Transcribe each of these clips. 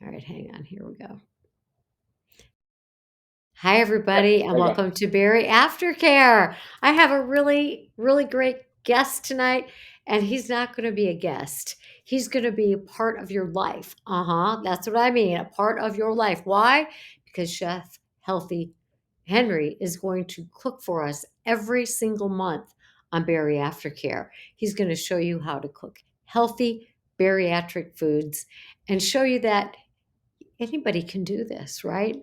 All right, hang on. Here we go. Hi, Yep, everybody, and there you go. welcome to Barry Aftercare. I have a really, really great guest tonight, and he's not going to be a guest. He's going to be a part of your life. That's what I mean, a part of your life. Why? Because Chef Healthy Henry is going to cook for us every single month on Barry Aftercare. He's going to show you how to cook healthy bariatric foods and show you that anybody can do this, right?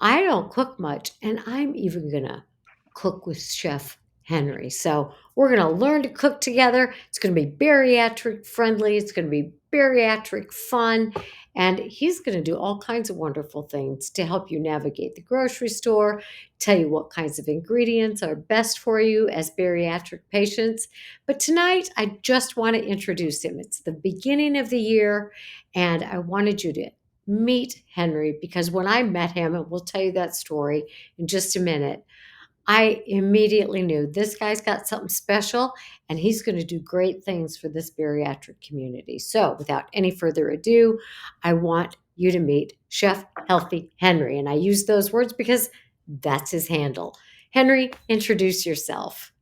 I don't cook much, and I'm even gonna cook with Chef Henry. So we're gonna learn to cook together. It's gonna be bariatric friendly, it's gonna be bariatric fun, and he's gonna do all kinds of wonderful things to help you navigate the grocery store, tell you what kinds of ingredients are best for you as bariatric patients. But tonight, I just want to introduce him. It's the beginning of the year, and I wanted you to meet Henry because when I met him, and we'll tell you that story in just a minute, I immediately knew this guy's got something special and he's going to do great things for this bariatric community. So, without any further ado, I want you to meet Chef Healthy Henry. And I use those words because that's his handle. Henry, introduce yourself.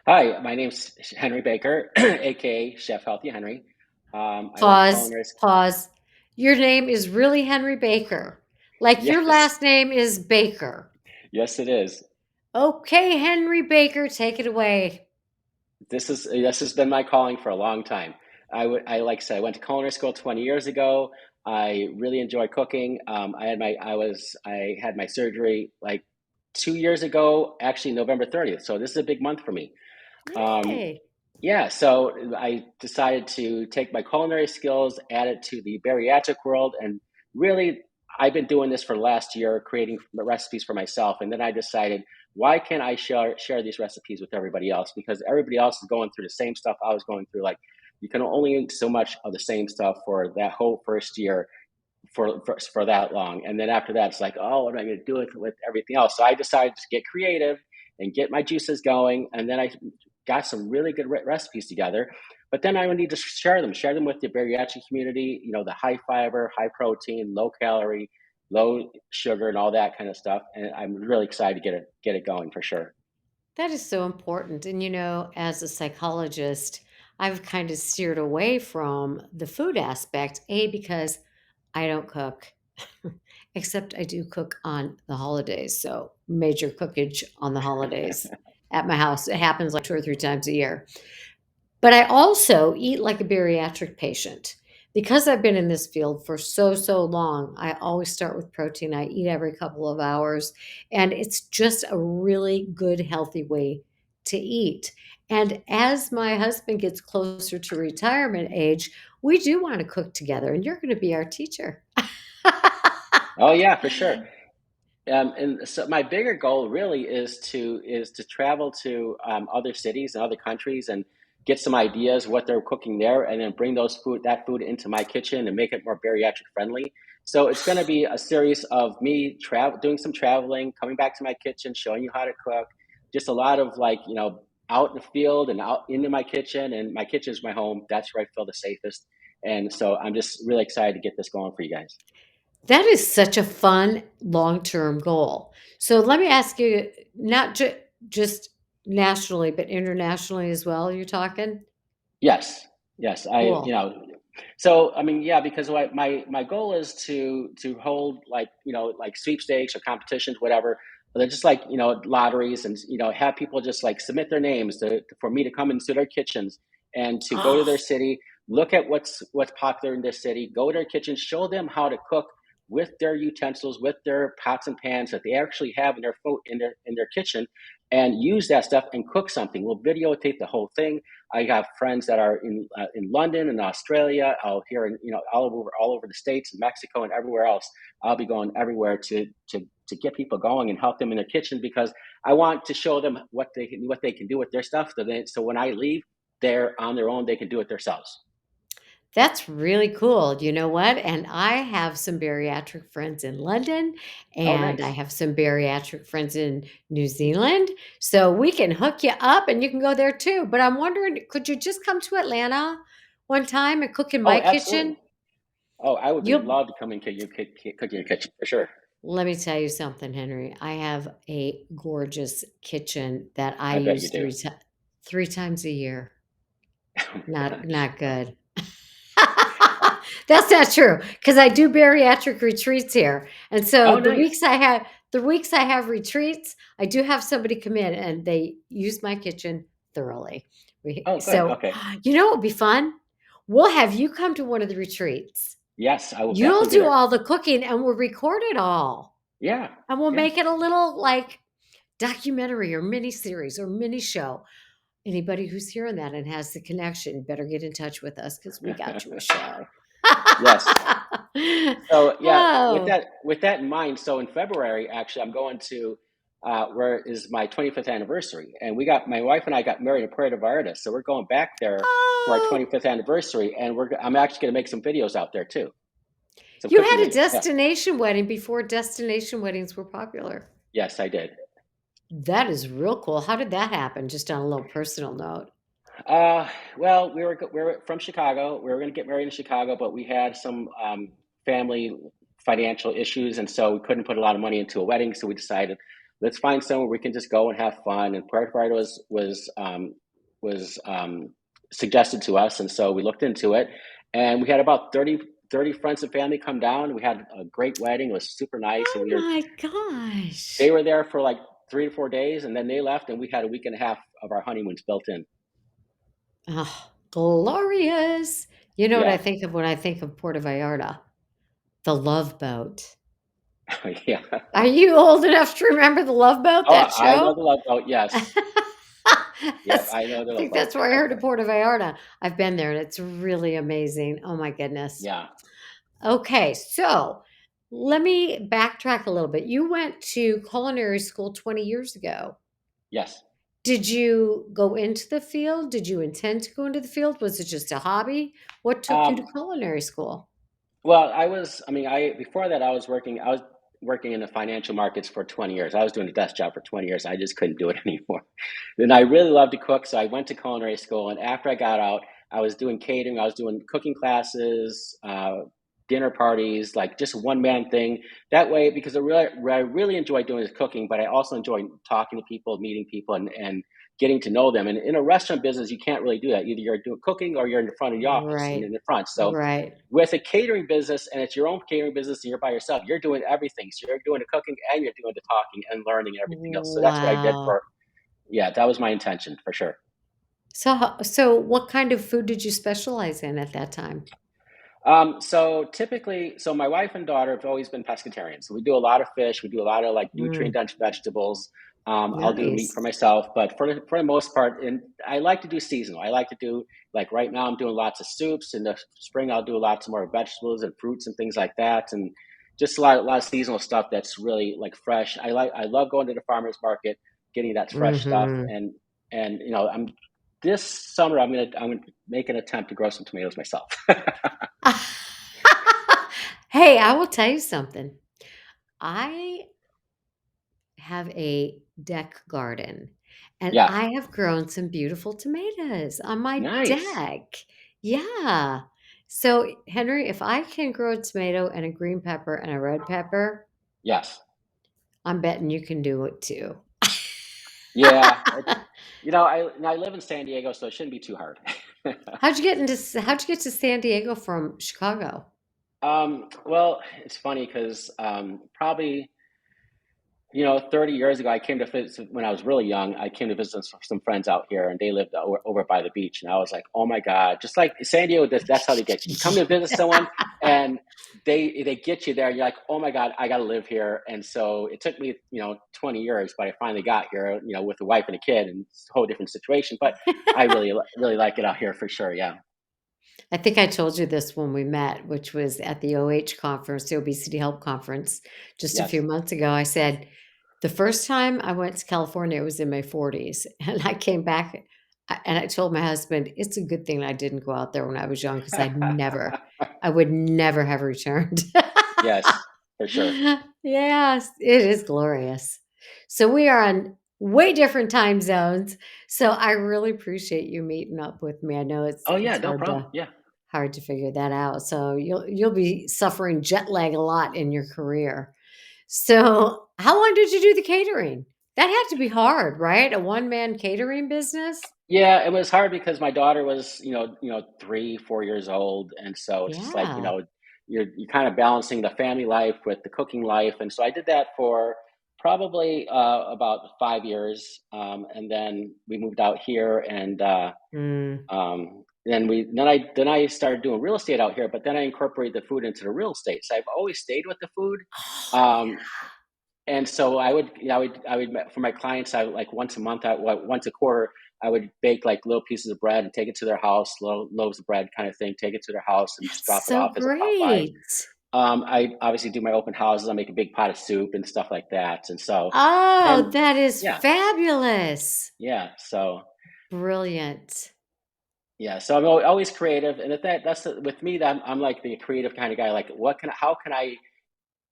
Hi, my name's Henry Baker, aka Chef Healthy Henry. I went to Pause, culinary. pause. Your name is really Henry Baker. Like your Yes, last name is Baker. yes, it is. Okay, Henry Baker, take it away. This has been my calling for a long time. I like I said, I went to culinary school 20 years ago. I really enjoy cooking. I had my surgery like 2 years ago, actually November 30th. So this is a big month for me. Um, Hey. Yeah, so I decided to take my culinary skills, add it to the bariatric world, and really, I've been doing this for the last year, creating recipes for myself. And then I decided, why can't I share these recipes with everybody else? Because everybody else is going through the same stuff I was going through. Like, you can only eat so much of the same stuff for that whole first year for that long, and then after that, it's like, oh, what am I going to do with everything else? So I decided to get creative and get my juices going, and then I got some really good recipes together. But then I would need to share them with the bariatric community. You know, the high fiber, high protein, low calorie, low sugar, and all that kind of stuff. And I'm really excited to get it going for sure. That is so important. And as a psychologist, I've kind of steered away from the food aspect, A, because I don't cook, except I do cook on the holidays. So major cookage on the holidays at my house. It happens like two or three times a year. But I also eat like a bariatric patient. Because I've been in this field for so, so long, I always start with protein. I eat every couple of hours, and it's just a really good, healthy way to eat. And as my husband gets closer to retirement age, we do want to cook together, and you're going to be our teacher. Oh yeah, for sure. And so my bigger goal really is to travel to other cities and other countries and get some ideas what they're cooking there, and then bring that food into my kitchen and make it more bariatric friendly. So it's going to be a series of me doing some traveling, coming back to my kitchen, showing you how to cook. Just a lot of like out in the field and out into my kitchen, and my kitchen is my home. That's where I feel the safest. And so I'm just really excited to get this going for you guys. That is such a fun long-term goal. So let me ask you, not just nationally, but internationally as well, you're talking? Yes, yes. Cool. So I mean, yeah, because my goal is to hold like like sweepstakes or competitions, whatever. But they're just like lotteries, and have people just like submit their names for me to come into their kitchens and to go to Oh, their city, look at what's popular in their city, go to their kitchen, show them how to cook with their utensils, with their pots and pans that they actually have in their in their kitchen, and use that stuff and cook something. We'll videotape the whole thing. I have friends that are in London and Australia. I'll here in all over the states and Mexico and everywhere else. I'll be going everywhere to get people going and help them in their kitchen, because I want to show them what they can do with their stuff. So when I leave, they're on their own. They can do it themselves. that's really cool. You know what? And I have some bariatric friends in London, Oh, and I nice. have some bariatric friends in New Zealand. So we can hook you up and you can go there too. But I'm wondering, could you just come to Atlanta one time and cook in Oh, my absolutely. kitchen? Oh, I would be You'll love to come and cook in your kitchen for sure. Let me tell you something, Henry. I have a gorgeous kitchen that I I bet you use do. 3 times a year. Oh my gosh. Not good. That's not true because I do bariatric retreats here, and so Oh, nice. the weeks I have retreats, I do have somebody come in and they use my kitchen thoroughly. Oh, good. So, Okay. you know what would be fun? We'll have you come to one of the retreats. Yes, I will You'll definitely be do there. all the cooking and we'll record it all. Yeah. And we'll Yeah. make it a little, like, documentary or mini series or mini show. Anybody who's hearing that and has the connection better get in touch with us because we got you a show. Yes. So yeah, Oh, with that in mind, so in February, actually, I'm going to where is my 25th anniversary, and my wife and I got married in Puerto Vallarta, so we're going back there for our oh, 25th anniversary, and I'm actually going to make some videos out there too, some you cooking had a videos. Yeah. destination wedding before destination weddings were popular. Yes, I did. That is real cool. How did that happen? Just on a little personal note. Uh, well, we were from Chicago. We were going to get married in Chicago, but we had some family financial issues, and so we couldn't put a lot of money into a wedding. So we decided, let's find somewhere we can just go and have fun. And Puerto Vallarta was suggested to us, and so we looked into it, and we had about 30 friends and family come down. We had a great wedding. It was super nice, and Oh my gosh. they were there for like 3 to 4 days, and then they left, and we had a week and a half of our honeymoons built in. Oh, glorious. You know what I Yeah. think of when I think of Puerto Vallarta? The Love Boat. Yeah. Are you old enough to remember the Love Boat, Oh, that I know show? the Love Boat. Yes. Yep, That's I know the I Love think Boat. that's where I heard of Puerto Vallarta. I've been there and it's really amazing. Oh my goodness. Yeah. Okay, so let me backtrack a little bit. You went to culinary school 20 years ago. Yes. Did you go into the field? Did you intend to go into the field? Was it just a hobby? What took you to Um, culinary school? well, I mean, before that, I was working in the financial markets for 20 years. I was doing a desk job for 20 years. I just couldn't do it anymore. And I really loved to cook, so I went to culinary school. And after I got out, I was doing catering. I was doing cooking classes, dinner parties, like just one man thing. That way, because what I really enjoy doing is cooking, but I also enjoy talking to people, meeting people, and getting to know them. And in a restaurant business, you can't really do that. Either you're doing cooking or you're in the front of the office and Right. in the front. So Right. with a catering business and it's your own catering business and you're by yourself, you're doing everything. So you're doing the cooking and you're doing the talking and learning and everything else. So that's what I did Wow. for, yeah, that was my intention for sure. So what kind of food did you specialize in at that time? So typically, so my wife and daughter have always been pescatarians. So we do a lot of fish. We do a lot of like nutrient Mm, dense vegetables. I'll do meat for nice. myself, but for the most part, and I like to do seasonal. I like to do like right now I'm doing lots of soups. In the spring, I'll do lots more vegetables and fruits and things like that, and just a lot of seasonal stuff that's really like fresh. I love going to the farmers market, getting that fresh stuff, Mhm. and you know I'm this summer I'm gonna make an attempt to grow some tomatoes myself. Hey, I will tell you something. I have a deck garden, and Yeah, I have grown some beautiful tomatoes on my nice. deck. Yeah. So, Henry, if I can grow a tomato and a green pepper and a red pepper, Yes. I'm betting you can do it too. Yeah. You know, I live in San Diego, so it shouldn't be too hard. How'd you get to San Diego from Chicago? Well, it's funny because probably 30 years ago, I came to visit when I was really young. I came to visit some friends out here, and they lived over by the beach. And I was like, "Oh my God!" Just like San Diego, that's how they get you. You come to visit someone, and they get you there. You're like, "Oh my God, I got to live here." And so it took me 20 years, but I finally got here. With a wife and a kid, and it's a whole different situation. But I really like it out here for sure. Yeah. I think I told you this when we met, which was at the OH conference, the Obesity Help Conference, just a few Yes. months ago. I said, the first time I went to California, I was in my 40s, and I came back and I told my husband, it's a good thing I didn't go out there when I was young because I would never have returned. Yes, for sure. Yes, it is glorious. So we are on way different time zones. So I really appreciate you meeting up with me. I know Oh yeah, it's no problem. Yeah. hard to figure that out. So you'll be suffering jet lag a lot in your career. So, how long did you do the catering? That had to be hard, right? A one-man catering business? Yeah, it was hard because my daughter was, 3, 4 years old, and so it's just like, Yeah. you're kind of balancing the family life with the cooking life, and so I did that for probably about 5 years, and then we moved out here, and Mm. then I started doing real estate out here, but then I incorporated the food into the real estate. So I've always stayed with the food, Oh, um, and so I would for my clients, I would, like once a month, once a quarter, I would bake like little pieces of bread and take it to their house, little loaves of bread kind of thing, take it to their house and just drop that's it so off as a Popeyes. great. I obviously do my open houses. I make a big pot of soup and stuff like that, and so Oh, and that is yeah, fabulous. yeah. So Brilliant. yeah, so I'm always creative, and with me, that I'm like the creative kind of guy. Like, how can I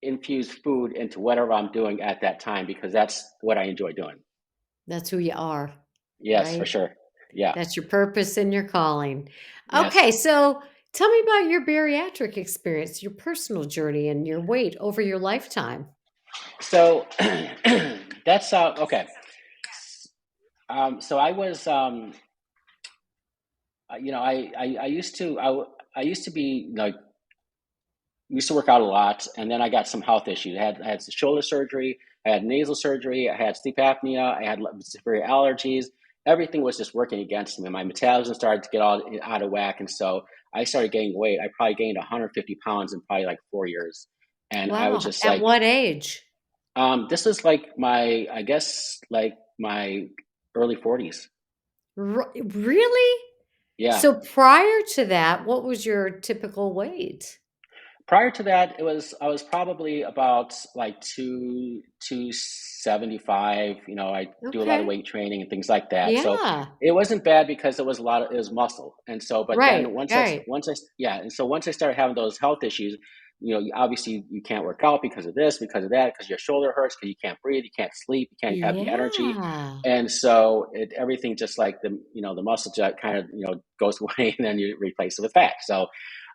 infuse food into whatever I'm doing at that time because that's what I enjoy doing. That's who you are, Yes, for right? sure. Yeah. That's your purpose and your calling. Yes. Okay, so tell me about your bariatric experience, your personal journey, and your weight over your lifetime. So that's okay. So I was, I used to, I used to be like used to work out a lot, and then I got some health issues. I had shoulder surgery, I had nasal surgery, I had sleep apnea, I had severe allergies. Everything was just working against me. My metabolism started to get all out of whack, and so I started gaining weight. I probably gained 150 pounds in probably like 4 years, and I was Wow. just At like, what age? this is like I guess like my early 40s. Really? Yeah. So prior to that, what was your typical weight? Prior to that, I was probably about like 275. I do a lot of Okay. weight training and things like that. So Yeah. it wasn't bad because it was muscle. And so, but then Right. Right. yeah, and so once I started having those health issues, obviously you can't work out because of this, because of that, because your shoulder hurts, because you can't breathe, you can't sleep, you can't have the energy, Yeah. and so everything just like the muscle just kind of goes away, and then you replace it with fat. So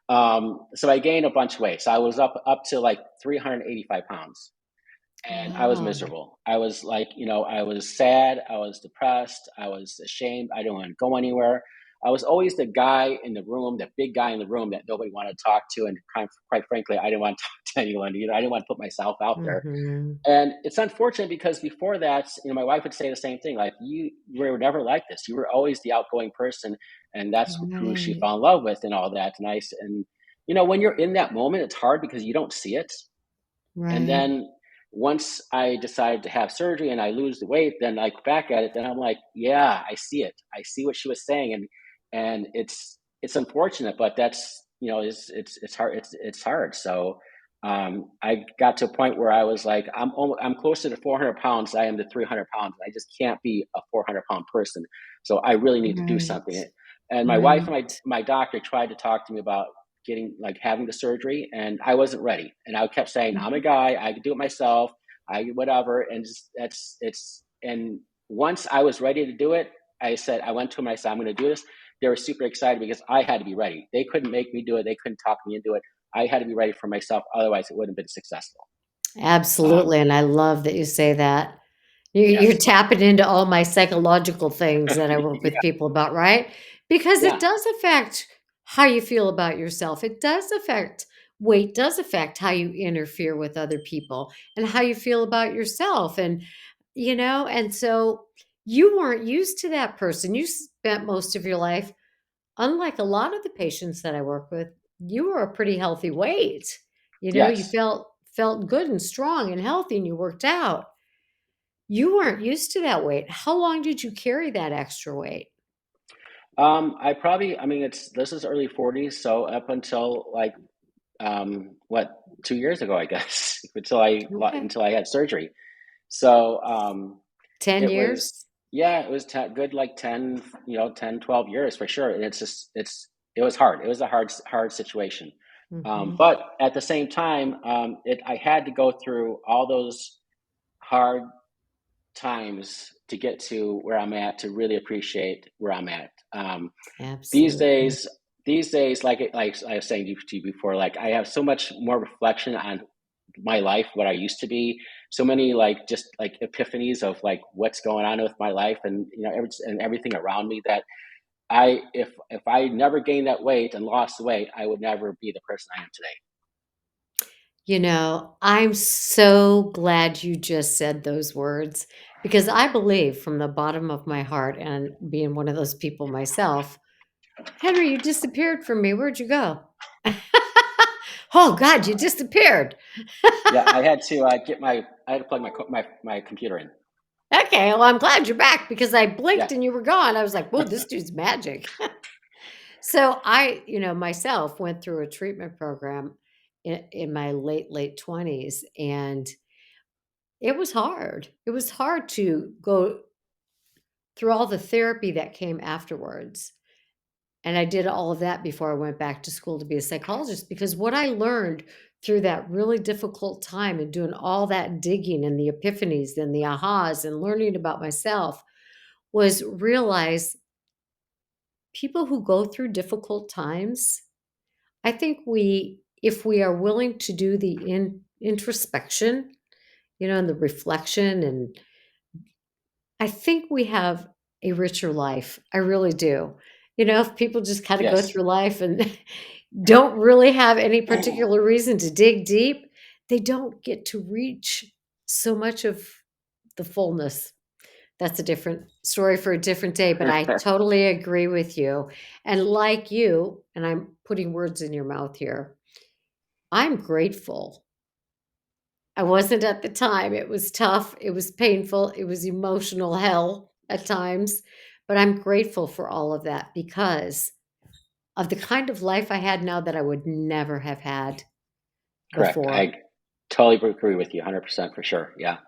I gained a bunch of weight. So I was up to like 385 pounds, and I was Wow. miserable. I was like, I was sad, I was depressed, I was ashamed. I didn't want to go anywhere. I was always the guy in the room, that big guy in the room that nobody wanted to talk to, and quite frankly, I didn't want to talk to anyone either. I didn't want to put myself out there. Mhm. And it's unfortunate because before that, my wife would say the same thing. Like, you were never like this. You were always the outgoing person, and that's who she Right. fell in love with, and all that. And when you're in that moment, it's hard because you don't see it. And Right. then once I decided to have surgery and I lose the weight, then I look back at it, then I'm like, yeah, I see it. I see what she was saying, and it's unfortunate, but that's it's hard. It's hard. So I got to a point where I was like, I'm closer to 400 pounds than I am to 300 pounds. I just can't be a 400-pound person. So I really need to do something. Right. And my wife and Right. my doctor tried to talk to me about having the surgery, and I wasn't ready. And I kept saying, I'm a Mhm. guy, I can do it myself, I whatever. And just, that's it's and once I was ready to do it, I went to them, I said, I'm going to do this. They were super excited because I had to be ready. They couldn't make me do it, they couldn't talk me into it. I had to be ready for myself, otherwise it wouldn't have been successful. Absolutely, um, and I love that you say that. You're yes. tapping into all my psychological things that I work with Yeah. people about, right? Because it Yeah. does affect how you feel about yourself. It does affect weight does affect how you interfere with other people and how you feel about yourself, and so you weren't used to that person. You spent most of your life, unlike a lot of the patients that I work with, you were a pretty healthy weight. You Yes. felt good and strong and healthy and you worked out. You weren't used to that weight. How long did you carry that extra weight? I mean, this is early 40s, so up until like what 2 years ago, I guess, Okay. until I had surgery. So 10 it was, years? yeah, it was good, like 10, 10, 12 years for sure. And it was hard. It was a hard situation. Mhm. But at the same time, I had to go through all those hard times to get to where I'm at, to really appreciate where I'm at. These Absolutely. days, these days, like I was saying to you before, like I have so much more reflection on my life, what I used to be, so many like just like epiphanies of like what's going on with my life, and and everything around me, that if I never gained that weight and lost the weight, I would never be the person I am today. I'm so glad you just said those words because I believe from the bottom of my heart, and being one of those people myself, Henry, you disappeared from me. Where'd you go? Oh God, you disappeared. Yeah, I had to plug my computer in. Okay, well, I'm glad you're back because I Yeah, blinked and you were gone. I was like, whoa, this dude's magic. So myself went through a treatment program in my late 20s, and it was hard. It was hard to go through all the therapy that came afterwards. And I did all of that before I went back to school to be a psychologist because what I learned through that really difficult time and doing all that digging and the epiphanies and the ahas and learning about myself was realize people who go through difficult times, I think if we are willing to do the introspection, and the reflection, and I think we have a richer life. I really do. If people just kind of go yes, through life and don't really have any particular reason to dig deep, they don't get to reach so much of the fullness. That's a different story for a different day, but I totally agree with you. And like you, and I'm putting words in your mouth here, I'm grateful. I wasn't at the time. It was tough. It was painful. It was emotional hell at times. But I'm grateful for all of that because of the kind of life I had now that I would never have had correct. before. I totally agree with you, 100% for sure. Yeah,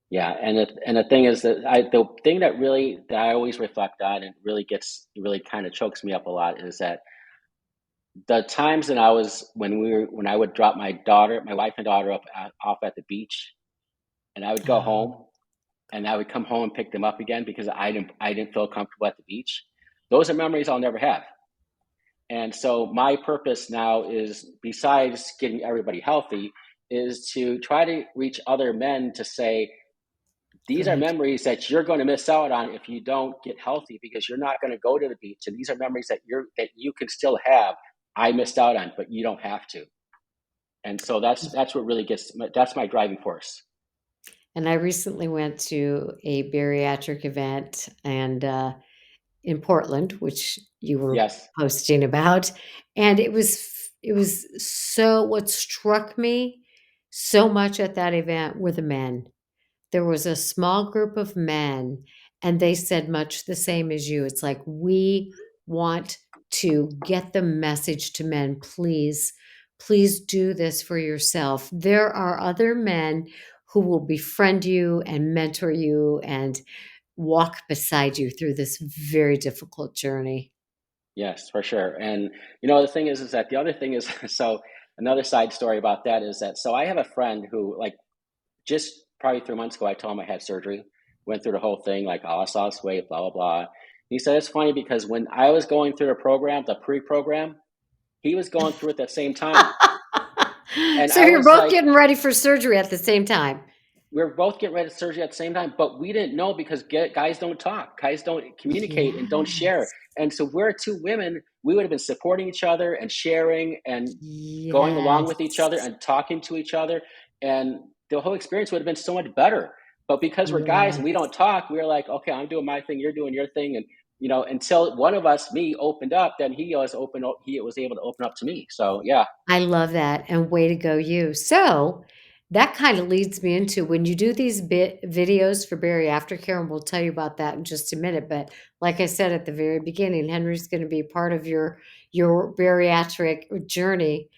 yeah. And the thing is that the thing that I always reflect on, and really kind of chokes me up a lot, is that the times that I was when I would drop my wife and daughter off at the beach, and I would go Oh, home, and I would come home and pick them up again because I didn't feel comfortable at the beach. Those are memories I'll never have. And so my purpose now is, besides getting everybody healthy, is to try to reach other men to say, these are good. memories that you're going to miss out on if you don't get healthy, because you're not going to go to the beach, and these are memories that you can still have. I missed out on, but you don't have to. And so that's what really that's my driving force. And I recently went to a bariatric event and in Portland, which you were Yes. posting about, and it was so what struck me so much at that event were the men. There was a small group of men, and they said much the same as you. It's like, we want to get the message to men. Please, please do this for yourself. There are other men who will befriend you and mentor you and walk beside you through this very difficult journey. Yes, for sure. And the thing is that the other thing is, so another side story about that is that, so I have a friend who, like, just probably 3 months ago, I told him I had surgery, went through the whole thing, like, oh, I lost weight, blah, blah, blah. He said it's funny because when I was going through the pre-program, he was going through it at the same time. And So I you're was both like, getting ready for surgery at the same time. we were both getting ready to surgery at the same time, but we didn't know because guys don't talk, guys don't communicate and don't share. Yes. And so we're two women, we would have been supporting each other and sharing and going along with each other Yes. and talking to each other. And the whole experience would have been so much better. But because we're guys and we Yes. don't talk, we were like, okay, I'm doing my thing, you're doing your thing. And, until one of us, me, opened up, then he was able to open up to me. So, yeah. I love that, and way to go you. So, that kinda leads me into when you do these videos for bariatric care, and we'll tell you about that in just a minute, but like I said at the very beginning, Henry's gonna be part of your bariatric journey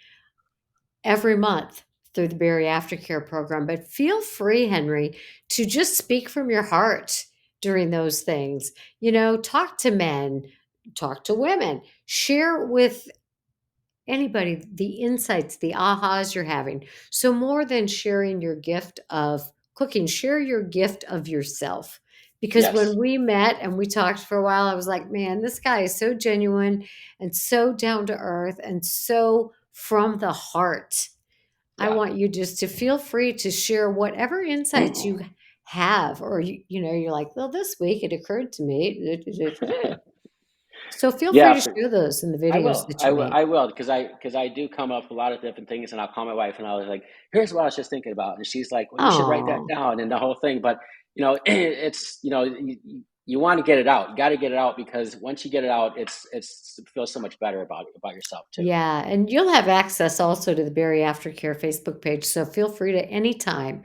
every month through the bariatric care program, but feel free, Henry, to just speak from your heart during those things. Talk to men, talk to women, share with anybody the insights, the ahas you're having. So more than sharing your gift of cooking, share your gift of yourself Because Yes. when we met and we talked for a while, I was like, man, this guy is so genuine and so down to earth and so from the heart. I Yeah. want you just to feel free to share whatever insights you have, or you're like, well, this week it occurred to me. So feel free Yeah. to share those in the I videos will. that you make. I will because I do come up with a lot of different things, and I'll call my wife, and I was like, "Here's what I was just thinking about," and she's like, "Well, you should write that Oh, down," and the whole thing. But it's you want to get it out. You got to get it out because once you get it out, it feels so much better about yourself too. yeah. And you'll have access also to the Berry Aftercare Facebook page. So feel free to anytime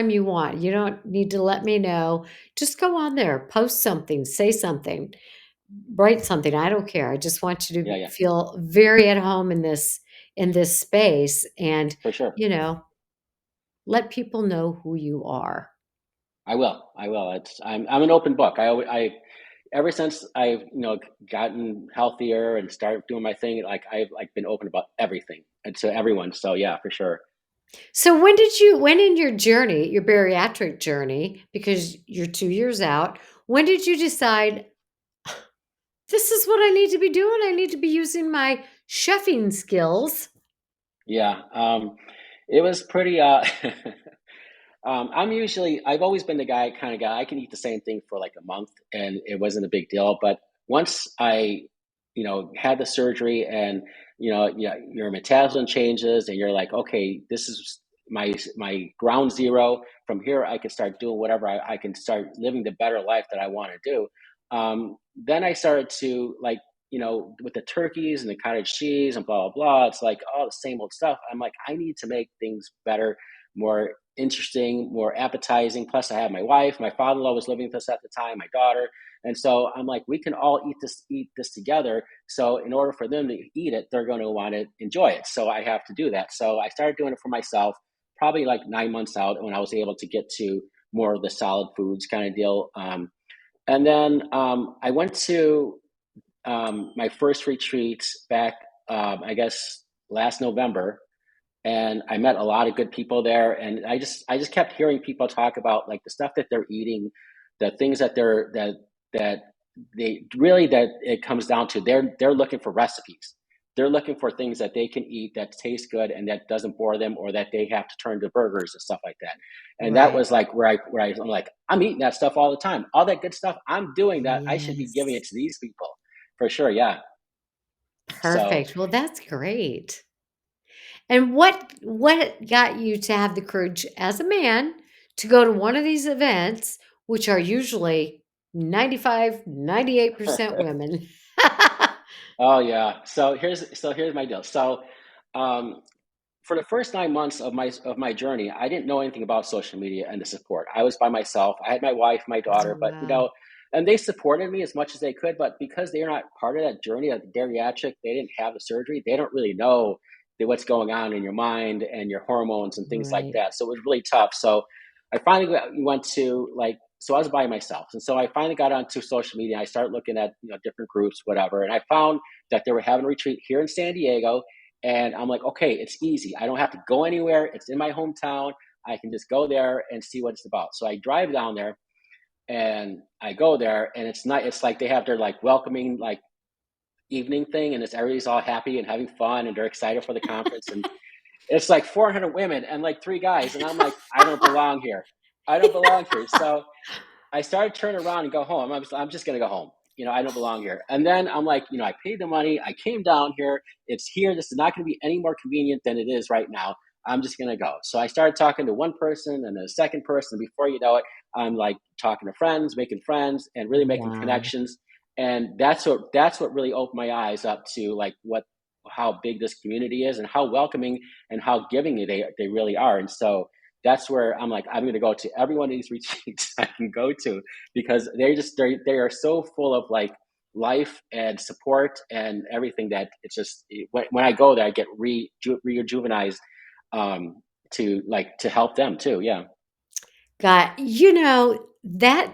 you want. You don't need to let me know. Just go on there, post something, say something, write something. I don't care. I just want you to Yeah, yeah, feel very at home in this space and, for sure. you know, let people know who you are. I will. I will. I'm an open book. I ever since I've gotten healthier and started doing my thing, like I've like been open about everything and to everyone. So yeah, for sure. So when in your journey, your bariatric journey, because you're 2 years out, when did you decide this is what I need to be doing? I need to be using my chefing skills. Yeah. It was pretty. I've always been the kind of guy. I can eat the same thing for like a month, and it wasn't a big deal. But once I, had the surgery, and yeah, your metabolism changes, and you're like, okay, this is my ground zero. From here, I can start doing whatever I can start living the better life that I want to do. Then I started to like, with the turkeys and the cottage cheese and blah blah blah. It's like all the same old stuff. I'm like, I need to make things better, more interesting, more appetizing. Plus, I have my wife, my father-in-law was living with us at the time, my daughter, and so I'm like, we can all eat this together. So in order for them to eat it, they're going to want to enjoy it. So I have to do that. So I started doing it for myself, probably like 9 months out when I was able to get to more of the solid foods kind of deal. And then I went to my first retreat back, I guess, last November, and I met a lot of good people there. And I just kept hearing people talk about like the stuff that they're eating, the things that they really that it comes down to. They're looking for recipes. They're looking for things that they can eat that taste good and that doesn't bore them, or that they have to turn to burgers and stuff like that. And that Right. was like I'm like, I'm eating that stuff all the time. All that good stuff, I'm doing that. I should be giving it Yes. to these people for sure. Yeah. So Perfect. Well, that's great. And what got you to have the courage as a man to go to one of these events, which are usually 98% women? oh yeah. So here's my deal. So um, for the first 9 months of my journey, I didn't know anything about social media and the support. I was by myself. I had my wife, my Oh, daughter, but wow. and they supported me as much as they could. But because they're not part of that journey of the geriatric, they didn't have the surgery. They don't really know what's going on in your mind and your hormones and things like Right. that. So it was really tough. So I finally went to like. So I was by myself, and so I finally got onto social media. I started looking at different groups, whatever, and I found that they were having a retreat here in San Diego, and I'm like, okay, it's easy. I don't have to go anywhere. It's in my hometown. I can just go there and see what it's about. So I drive down there and I go there, and it's not. It's like they have their like welcoming like evening thing, and it's everybody's all happy and having fun, and they're excited for the conference. And it's like 400 women and like three guys, and I'm like, I don't belong here. I don't belong here. So I started turning around and go home. I'm just gonna go home. I don't belong here. And then I'm like, I paid the money. I came down here. It's here. This is not going to be any more convenient than it is right now. I'm just gonna go. So I started talking to one person and a second person. Before you know it, I'm like talking to friends, making friends, and really making Wow. connections. And that's what really opened my eyes up to like how big this community is and how welcoming and how giving they really are. And so that's where I'm like, I'm going to go to every one of these retreats I can go to, because they are so full of like life and support and everything, that it's just when I go there, I get rejuvenized, um, to help them too. Yeah. God, that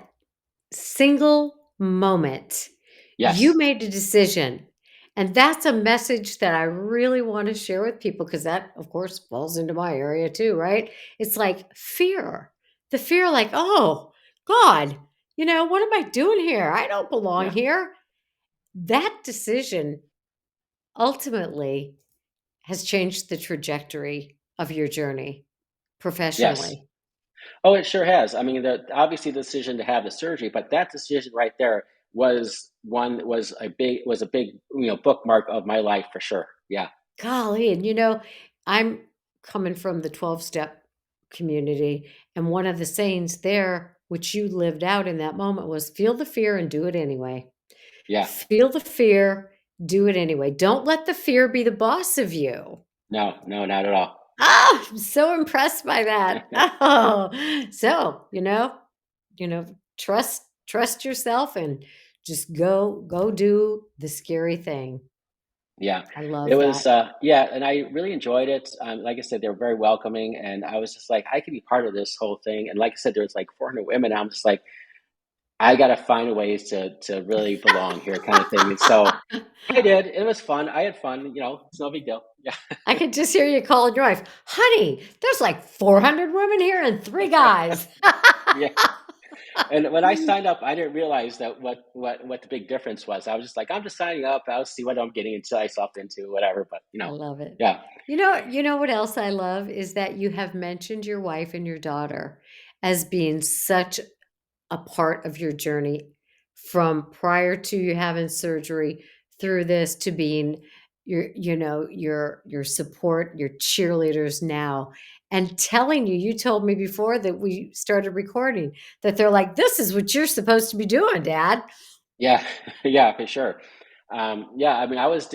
single moment, you Yes. made a decision. And that's a message that I really want to share with people because that, of course, falls into my area too, right? It's like fear. The fear, like, oh, God, what am I doing here? I don't belong Yeah. here. That decision ultimately has changed the trajectory of your journey Yes. professionally. Oh, it sure has. I mean, obviously the decision to have the surgery, but that decision right there was a big bookmark of my life for sure. Yeah. Golly, and I'm coming from the 12-step community, and one of the sayings there, which you lived out in that moment, was feel the fear and do it anyway. Yeah. Feel the fear, do it anyway. Don't let the fear be the boss of you. No, no, not at all. Oh, I'm so impressed by that. Oh, so, trust yourself and just go do the scary thing. Yeah, I it love was, that. yeah, and I really enjoyed it. Like I said, they were very welcoming, and I was just like, I could be part of this whole thing. And like I said, there was like 400 women. I'm just like, I got to find ways to really belong here, kind of thing. And so I did. It was fun. I had fun. It's no big deal. Yeah, I could just hear you calling your wife, "Honey, there's like 400 women here and 3 guys." yeah. And when I signed up, I didn't realize that what the big difference was. I was just like, I'm just signing up. I'll see what I'm getting into myself into, whatever. But I love it. yeah, You know what else I love is that you have mentioned your wife and your daughter as being such a part of your journey from prior to you having surgery through this to being your support, your cheerleaders now, and telling you, you told me before that we started recording that they're like, this is what you're supposed to be doing, Dad. yeah, yeah, for sure. Yeah, I mean, I was,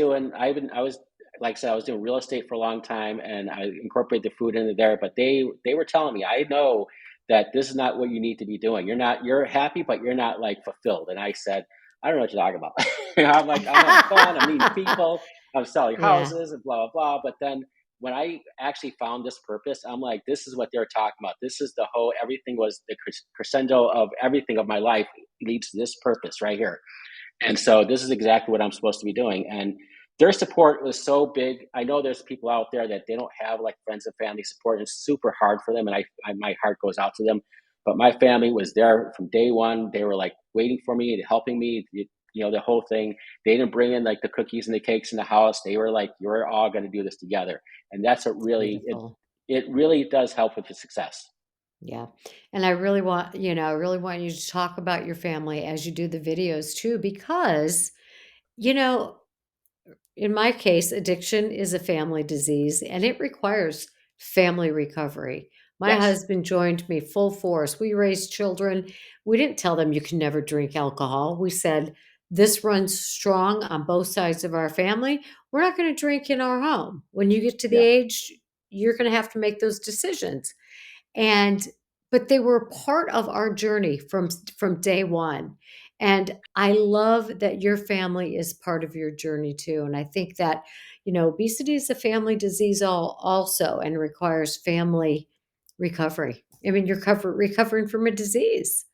like I said, I was doing real estate for a long time, and I incorporated the food into there. But they were telling me, I know that this is not what you need to be doing. You're happy, but you're not like fulfilled. And I said, I don't know what you're talking about. I'm like, I'm having fun. I'm meeting people. I'm selling Yeah, houses and blah blah blah. But then when I actually found this purpose, I'm like, this is what they're talking about. This is the whole everything was the crescendo of everything of my life leads to this purpose right here. And so this is exactly what I'm supposed to be doing. And their support was so big. I know there's people out there that they don't have like friends and family support. And it's super hard for them. And my heart goes out to them. But my family was there from day one. They were like waiting for me and helping me, the whole thing. They didn't bring in like the cookies and the cakes in the house. They were like, you're all going to do this together. And that's what really, beautiful. it really does help with the success. Yeah. And I really want you to talk about your family as you do the videos too, because, you know, in my case, addiction is a family disease and it requires family recovery. My Yes. husband joined me full force. We raised children. We didn't tell them you can never drink alcohol. We said, this runs strong on both sides of our family. We're not going to drink in our home. When you get to the Yeah. age, you're going to have to make those decisions. And but they were part of our journey from day one. And I love that your family is part of your journey too. And I think that, obesity is a family disease also and requires family recovery. I mean, you're recovering from a disease.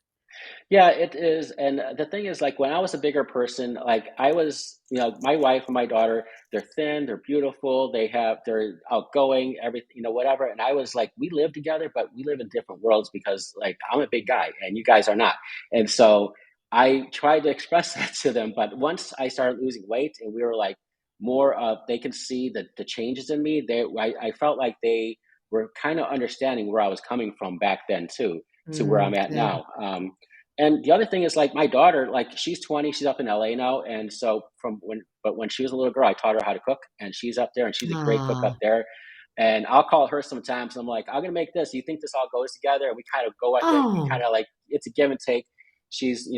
Yeah, it is. And the thing is, like, when I was a bigger person, like, I was, my wife and my daughter, they're thin, they're beautiful, they're outgoing, everything, whatever. And I was like, we live together, but we live in different worlds because, like, I'm a big guy and you guys are not. And so I tried to express that to them. But once I started losing weight and we were like, more of, they could see the changes in me, I felt like they were kind of understanding where I was coming from back then, too, to where I'm at Good. now. And the other thing is like my daughter, like she's 20, she's up in LA now. And so when she was a little girl, I taught her how to cook and she's up there and she's a great cook up Ah, there. And I'll call her sometimes. I'm like, I'm going to make this. Do you think this all goes together? And we kind of go at it. We kind oh, of like, it's a give and take. She's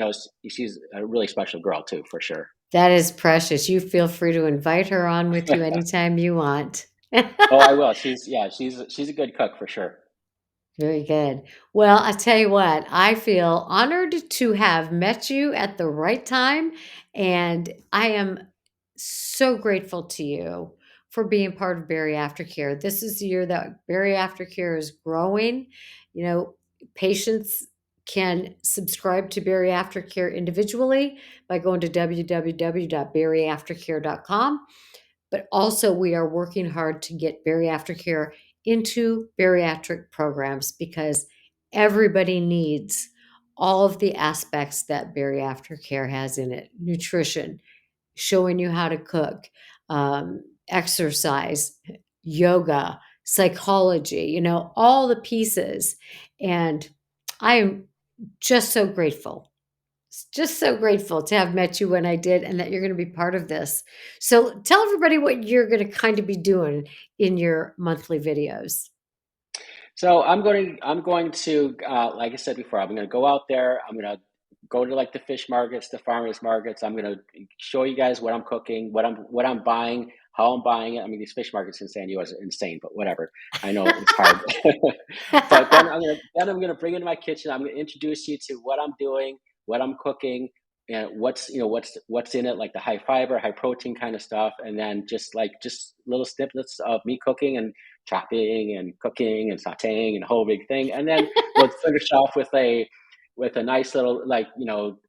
a really special girl too, for sure. that is precious. You feel free to invite her on with you anytime you want. Oh, I will. She's a good cook for sure. Very good. Well, I tell you what, I feel honored to have met you at the right time. And I am so grateful to you for being part of Bariatric Aftercare. This is the year that Bariatric Aftercare is growing. You know, patients can subscribe to Bariatric Aftercare individually by going to www.bariatricare.com. But also, we are working hard to get bariatric care into bariatric programs because everybody needs all of the aspects that bariatric care has in it: nutrition, showing you how to cook, exercise, yoga, psychology, all the pieces. And I am just so grateful, just so grateful to have met you when I did and that you're going to be part of this. So tell everybody what you're going to kind of be doing in your monthly videos. So I'm going to like I said before, I'm going to go out there. I'm going to go to like the fish markets, the farmers markets. I'm going to show you guys what I'm cooking, what I'm buying, how I'm buying it. I mean, these fish markets in San Diego is insane, but whatever. I know it's hard. But then I'm gonna bring it into my kitchen. I'm gonna introduce you to what I'm doing, what I'm cooking, and what's in it, like the high fiber, high protein kind of stuff, and then just little snippets of me cooking and chopping and cooking and sautéing and the whole big thing. And then we'll finish off with a nice little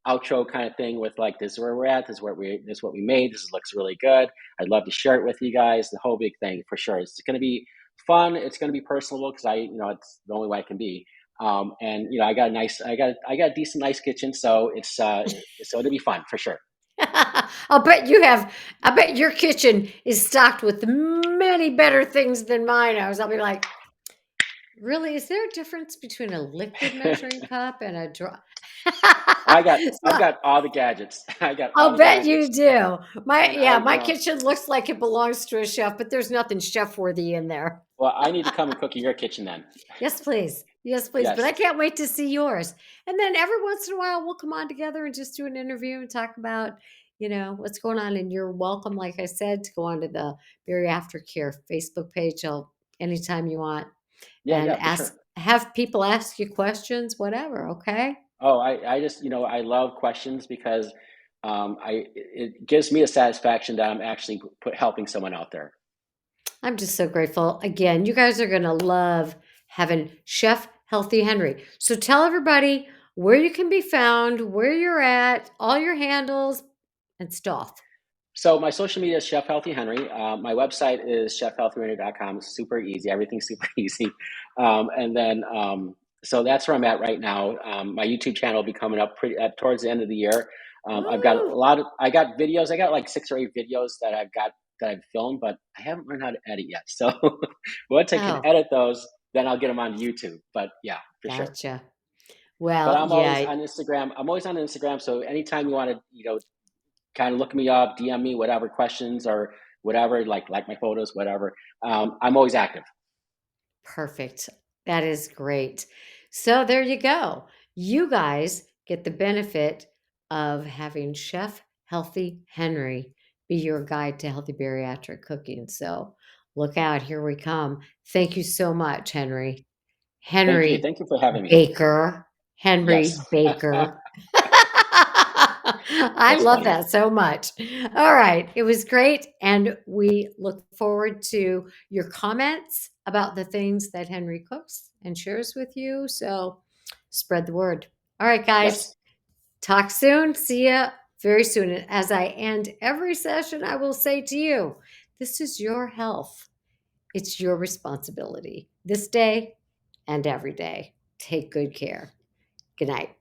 outro kind of thing with like, this is where we're at, this is what we made, this looks really good. I'd love to share it with you guys, the whole big thing for sure. It's going to be fun. It's going to be personable because it's the only way I can be. And I got a decent, nice kitchen, so it's going to be fun for sure. I bet your kitchen is stocked with many better things than mine. I'll be like, really? Is there a difference between a liquid measuring cup and a dry? I've So got all the gadgets. I got all I'll the bet you gadgets, do. and I My kitchen looks like it belongs to a chef, but there's nothing chef worthy in there. well, I need to come and cook in your kitchen then. Yes, please. Yes, please. But Yes. I can't wait to see yours. And then every once in a while, we'll come on together and just do an interview and talk about, what's going on. And you're welcome, like I said, to go onto the Bariatric Care Facebook page anytime you want Yeah, and yeah, for sure. have people ask you questions, whatever. Okay. Oh, I just, I love questions because it gives me a satisfaction that I'm actually helping someone out there. I'm just so grateful. Again, you guys are going to love having Chef Healthy Henry. So tell everybody where you can be found, where you're at, all your handles and stuff. So my social media is Chef Healthy Henry. My website is chefhealthyhenry.com. It's super easy. Everything's super easy. And then so that's where I'm at right now. My YouTube channel will be coming up pretty towards the end of the year. I've got Woo! I got videos. I got like 6 or 8 videos that I've filmed, but I haven't learned how to edit yet. So once I can Oh, edit those, then I'll get them on YouTube. But yeah, for sure. gotcha. But Well, I'm always yeah, on Instagram. I'm always on Instagram. So anytime you want to, kind of look me up, DM me, whatever questions or whatever, like my photos, whatever. I'm always active. perfect. That is great. So there you go. You guys get the benefit of having Chef Healthy Henry be your guide to healthy bariatric cooking. So look out, here we come. Thank you so much, Henry. Thank you. Henry Thank you for having me. Baker. Yes. Henry Baker. I That's love funny. that so much. All right. It was great. And we look forward to your comments about the things that Henry cooks and shares with you. So spread the word. All right, guys. Yes. Talk soon. See ya very soon. And as I end every session, I will say to you, this is your health. It's your responsibility this day and every day. Take good care. Good night.